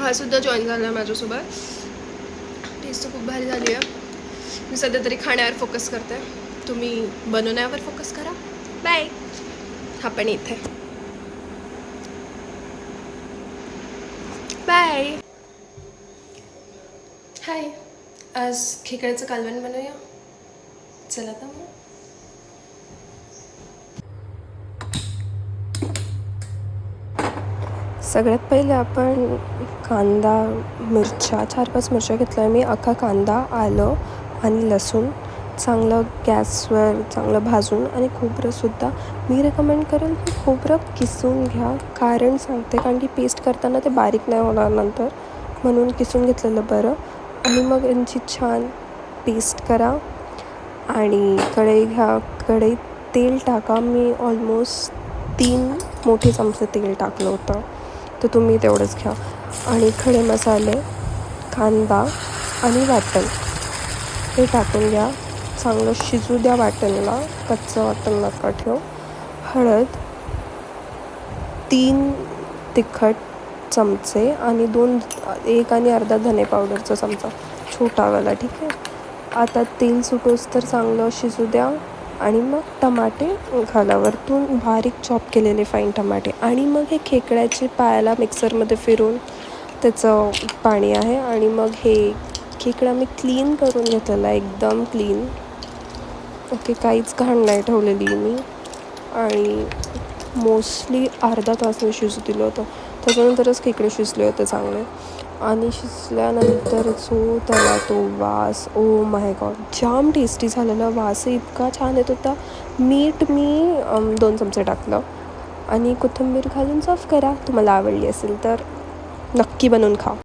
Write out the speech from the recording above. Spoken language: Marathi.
हा सुद्धा जॉईन झाला आहे माझ्यासोबत. टेस्ट तर खूप भारी झाली आहे. मी सध्या तरी खाण्यावर फोकस करते, तुम्ही बनवण्यावर फोकस करा. बाय. हा पण इथे बाय. हाय, आज खेकड्याचं कालवण बनवूया. चला तर मग. सगळ्यात पहिले आपण कांदा, मिरच्या 4-5 मिरच्या घेतल्या मी. अख्खा कांदा, आलं आणि लसूण चांगलं गॅसवर चांगलं भाजून, आणि खोबरंसुद्धा मी रेकमेंड करेल की खोबरं किसून घ्या. कारण सांगते, कारण की पेस्ट करताना ते बारीक नाही होणार नंतर, म्हणून किसून घेतलेलं बरं. आणि मग यांची छान पेस्ट करा. आणि कढई घ्या. कढईत तेल टाका. मी ऑलमोस्ट 3 मोठे चमचे तेल टाकलं होतं, तर तुम्ही तेवढंच घ्या. आणि खडे मसाले, कांदा आणि वाटण हे टाकून घ्या. चांगलं शिजू द्या वाटणला, कच्चं वाटण नका ठेव. हळद 3 तिखट चमचे आणि 1 आणि अर्धा धने पावडरचा चमचा छोटावाला, ठीक आहे. आता तेल सुटोस तर चांगलं शिजू द्या. आणि मग टमाटे घाला वरतून, बारीक चॉप केलेले फाईन टमाटे. आणि मग हे खेकड्याचे पायाला मिक्सरमध्ये फिरून त्याचं पाणी आहे. आणि मग हे खेकडा मी क्लीन करून घेतलेला आहे, एकदम क्लीन. ओके, काहीच घाण नाही ठेवलेली मी. आणि मोस्टली अर्धा तास मी शिजू दिलं होतं, त्याच्यानंतरच खेकडे शिजले होते चांगले. आणि शिजल्यानंतर जो त्याला तो वास, oh my God, jam tasty झालेला. वास इतका छान येत होता. मीठ मी 2 चमचे टाकलं. आणि कोथिंबीर घालून सर्व करा. तुम्हाला आवडली असेल तर नक्की बनवून खा.